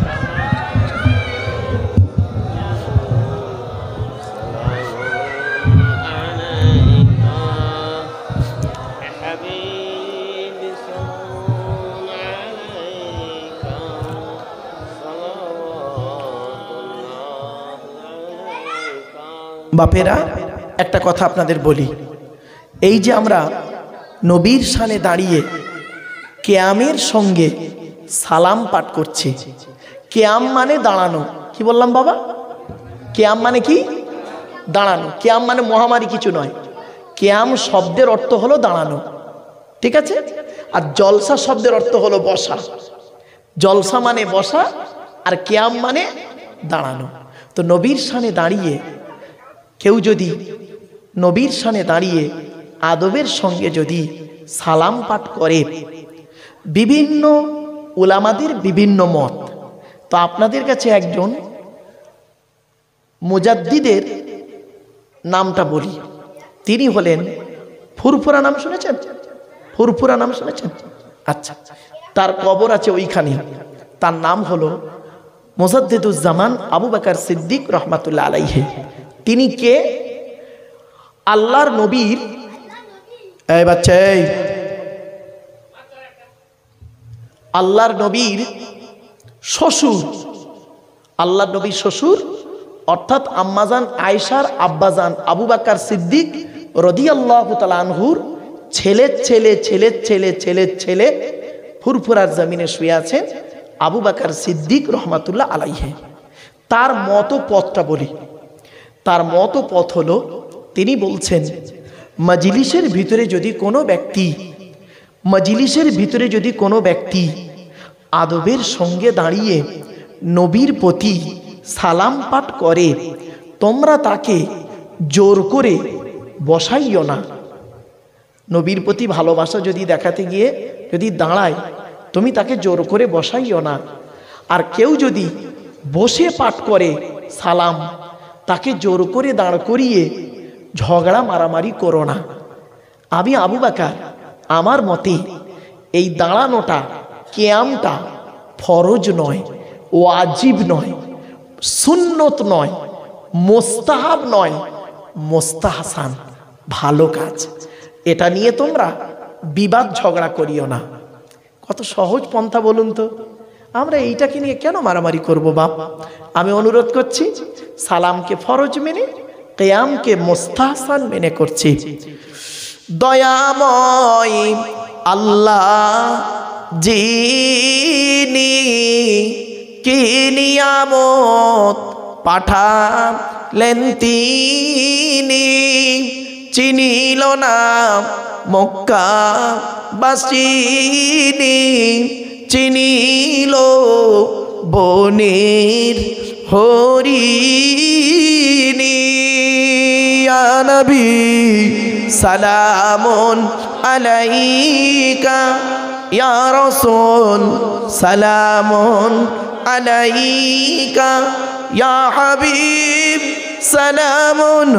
বাপেরা একটা কথা আপনাদের বলি, এই যে আমরা নবীর শানে দাঁড়িয়ে কিয়ামের সঙ্গে সালাম পাঠ করছি। কিয়াম মানে দাঁড়ানো। কি বললাম বাবা? কিয়াম মানে কি? দাঁড়ানো। কিয়াম মানে মহামারী কিছু নয়। কিয়াম শব্দের অর্থ হলো দাঁড়ানো, ঠিক আছে? আর জলসা শব্দের অর্থ হলো বসা। জলসা মানে বসা আর কিয়াম মানে দাঁড়ানো। তো নবীর শানে দাঁড়িয়ে কেউ যদি নবীর শানে দাঁড়িয়ে আদবের সঙ্গে যদি সালাম পাঠ করে, বিভিন্ন উলামাদের বিভিন্ন মত। তো আপনাদের কাছে একজন মুজাদ্দিদের নামটা বলি। তিনি হলেন ফুরফুরা। নাম শুনেছেন? ফুরফুরা নাম শুনেছেন? আচ্ছা, তার কবর আছে ওইখানে। তার নাম হলো মুজাদ্দিদুজ্জামান আবু বকর সিদ্দিক রহমাতুল্লাহ আলাইহি। তিনি কে? আল্লাহর নবীর, এই বাচ্চা, এই আল্লাহর নবীর শ্বশুর। আল্লাহর নবীর শ্বশুর অর্থাৎ আম্মাজান আয়েশার আব্বাজান আবু বকর সিদ্দিক রাদিয়াল্লাহু তাআলা আনহুর ছেলের ছেলে ছেলের ছেলে ছেলের ছেলে ফুরফুরার জমিনে শুয়ে আছেন আবু বকর সিদ্দিক রহমাতুল্লাহ আলাইহি। তার মত পথটা বলি। তার মত পথ হলো, তিনি বলছেন, মজলিসের ভিতরে যদি কোনো ব্যক্তি আদবের সঙ্গে দাঁড়িয়ে নবীর প্রতি সালাম পাঠ করে, তোমরা তাকে জোর করে বসাইও না। নবীর প্রতি ভালোবাসা যদি দেখাতে গিয়ে যদি দাঁড়ায়, তুমি তাকে জোর করে বসাইও না। আর কেউ যদি বসে পাঠ করে সালাম, তাকে জোর করে দাঁড় করিয়ে ঝগড়া মারামারি করো না। আমি আবু বকর, আমার মতে এই দাঁড়ানোটা, কিয়ামটা ফরজ নয়, ওয়াজিব নয়, সুন্নত নয়, মোস্তাহাব নয়, মোস্তাহসান, ভালো কাজ। এটা নিয়ে তোমরা বিবাদ ঝগড়া করিও না। কত সহজ পন্থা বলুন তো। আমরা এইটাকে নিয়ে কেন মারামারি করব বাপ? আমি অনুরোধ করছি, সালামকে ফরজ মেনে, কিয়ামকে মুস্তাহসান মেনে করছি। দয়াময় আল্লাহ যিনি কি নিয়ামত পাঠালেন তিনি, চিনিল না মক্কা বাসিনী, চিনিল বনের হরিণী। ইয়া নবী সালামুন আলাইকা, ইয়া রাসূল সালামুন আলাইকা, ইয়া হাবিব সালামুন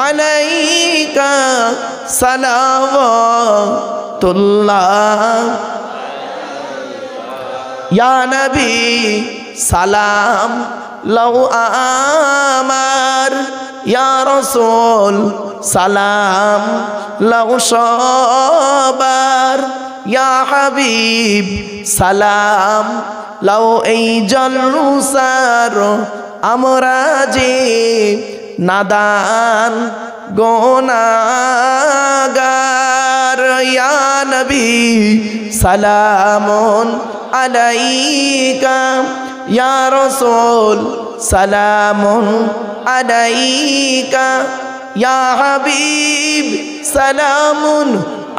আলাইকা, সালাওয়াতুল্লাহ। ইয়া নবী সালাম লও আমার, ইয়া রাসূল সালাম লও সবার, ইয়া হাবিব সালাম লও এই জলসার আমরা যে নাদান গুনাহগার। ইয়া নবী সালামুন আলাইকা, ইয়া রাসূল সালামুন আলাইকা, ইয়া হাবিব সালামুন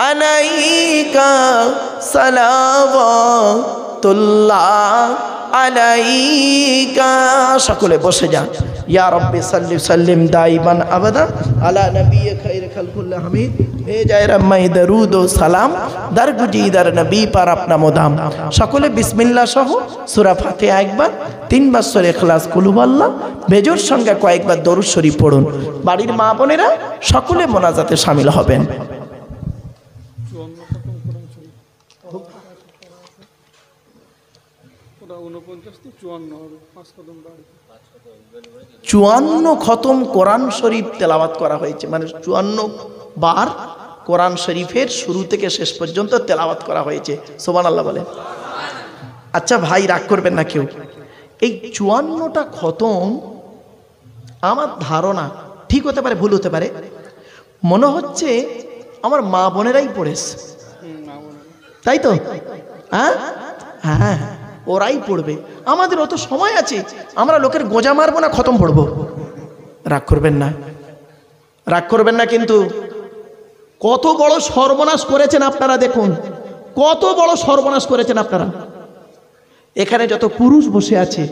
আলাইকা, সালাওয়াতুল্লাহ আলাইকা। সকলে বসে যান। ইয়া রব্বি সাল্লি সাল্লিম দাইমান আবাদা আলা নবী খাইর খালকুল্লাহ হামিদ। ভেজায় রম্মাই দরুদ ও সালাম দার গুজিদার নবী পার আপনা মোদাম। সকলে বিসমিল্লাহ সহ সূরা ফাতিহা একবার, 3 বার সূরা ইখলাস কুল হুয়াল্লাহ, বেজোর সঙ্গে কয়েকবার দরুদ শরীফ পড়ুন। বাড়ির মা বোনেরা সকলে মোনাজাতে শামিল হবেন। চুয়ান্ন খতম কোরআন শরীফ তেলাওয়াত করা হয়েছে, মানে 54 বার কোরআন শরীফের শুরু থেকে শেষ পর্যন্ত তেলাওয়াত করা হয়েছে। সুবহানাল্লাহ বলেন। আচ্ছা ভাই, রাগ করবেন না কেউ। এই 54টা খতম আমার ধারণা ঠিক হতে পারে, ভুল হতে পারে, মনে হচ্ছে আমার মা বোনেরাই পড়েছে, তাই তো? হ্যাঁ হ্যাঁ, ওরাই পড়বে। আমাদের অত সময় আছে, আমরা লোকের গোজা মারবো না, খতম পড়বো। রাগ করবেন না, রাগ করবেন না। কিন্তু কত বড় সর্বনাশ করেছেন আপনারা, দেখুন কত বড় সর্বনাশ করেছেন আপনারা। এখানে যত পুরুষ বসে আছে,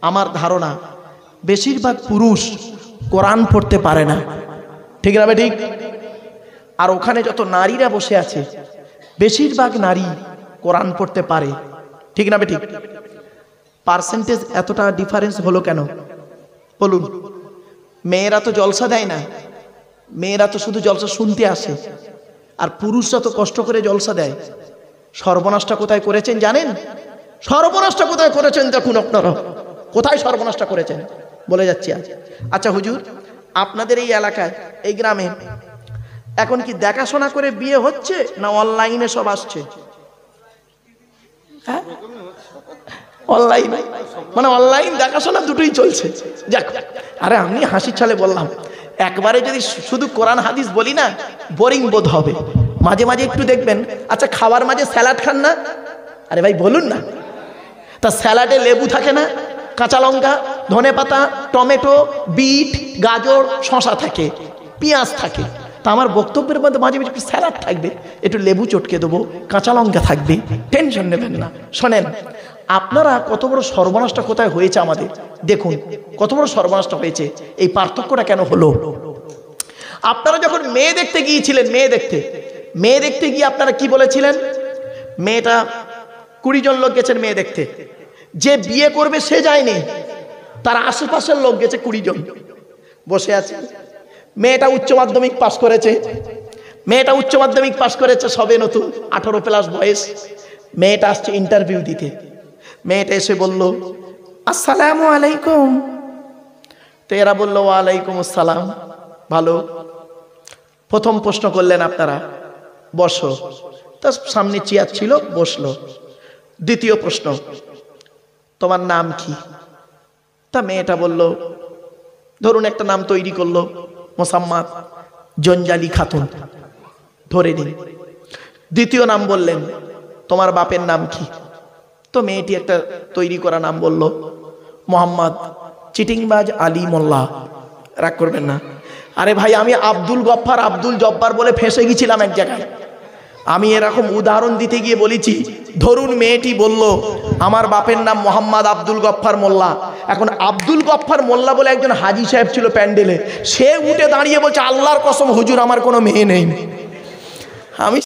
আমার ধারণা বেশিরভাগ পুরুষ কোরআন পড়তে পারে না, ঠিক না ঠিক? আর ওখানে যত নারীরা বসে আছে, বেশিরভাগ নারী কোরআন পড়তে পারে, ঠিক না ঠিক? পার্সেন্টেজ এতটা ডিফারেন্স হলো কেন বলুন? মেয়েরা তো জলসা দেয় না, মেয়েরা তো শুধু জলসা শুনতে আসে, আর পুরুষরা তো কষ্ট করে জলসা দেয়। সর্বনাশটা কোথায় করেছেন জানেন? সর্বনাশটা কোথায় করেছেন দেখুন আপনারা, কোথায় সর্বনাশটা করেছেন বলে যাচ্ছি আজ। আচ্ছা হুজুর, আপনাদের এই এলাকায়, এই গ্রামে এখন কি দেখাশোনা করে বিয়ে হচ্ছে না অনলাইনে সব আসছে? হ্যাঁ, অনলাইন, মানে অনলাইন দেখাশোনা দুটোই চলছে। যাক, আরে আমি হাসির ছলে বললাম, একবারে যদি শুধু কোরআন হাদিস বলি না, বোরিং বোধ হবে। মাঝে মাঝে একটু দেখবেন। আচ্ছা, খাবার মাঝে স্যালাড খান না? আরে ভাই বলুন না, তা স্যালাডে লেবু থাকে না, কাঁচা লঙ্কা, ধনেপাতা, টমেটো, বিট, গাজর, শসা থাকে, পেঁয়াজ থাকে। তা আমার বক্তব্যের মধ্যে মাঝে মাঝে একটু স্যালাড থাকবে, একটু লেবু চটকে দেবো, কাঁচা লঙ্কা থাকবে, টেনশন নেবেন না। শোনেন, আপনারা কত বড় সর্বনাশটা কোথায় হয়েছে আমাদের দেখুন, কত বড় সর্বনাশটা হয়েছে। এই পার্থক্যটা কেন হলো? আপনারা যখন মেয়ে দেখতে গিয়েছিলেন, মেয়ে দেখতে গিয়ে আপনারা কি বলেছিলেন? মেয়েটা 20 জন লোক গেছেন মেয়ে দেখতে, যে বিয়ে করবে সে যায়নি, তার আশেপাশের লোক গেছে 20 জন বসে আছে। মেয়েটা উচ্চ মাধ্যমিক পাশ করেছে, সবে নতুন 18+ বয়স। মেয়েটা আসছে ইন্টারভিউ দিতে। মেয়েটা এসে বলল, আসসালামু আলাইকুম। তো এরা বললো, ওয়ালাইকুম আসসালাম। ভালো। প্রথম প্রশ্ন করলেন আপনারা, বসো। তার সামনে চেয়ার ছিল, বসলো। দ্বিতীয় প্রশ্ন, তোমার নাম কি? তা মেয়েটা বলল, ধরুন একটা নাম তৈরি করলো, মোসাম্মাদ জঞ্জালি খাতুন, ধরে নিন। দ্বিতীয় নাম বললেন, তোমার বাপের নাম কি? তো মেয়েটি একটা তৈরি করা নাম বলল, মোহাম্মদ চিটিংবাজ আলী মোল্লা। রাগ করবেন না। আরে ভাই, আমি আব্দুল গফফার আব্দুল জব্বার বলে ফেঁসে গেছিলাম এক জায়গায়। আমি এরকম উদাহরণ দিতে গিয়ে বলেছি, ধরুন মেয়েটি বলল আমার বাপের নাম মোহাম্মদ আব্দুল গফফার মোল্লা। এখন আব্দুল গফফার মোল্লা বলে একজন হাজি সাহেব ছিল প্যান্ডেলে, সে উঠে দাঁড়িয়ে বলছে আল্লাহর কসম হুজুর আমার কোনো মেয়ে নেই। আমি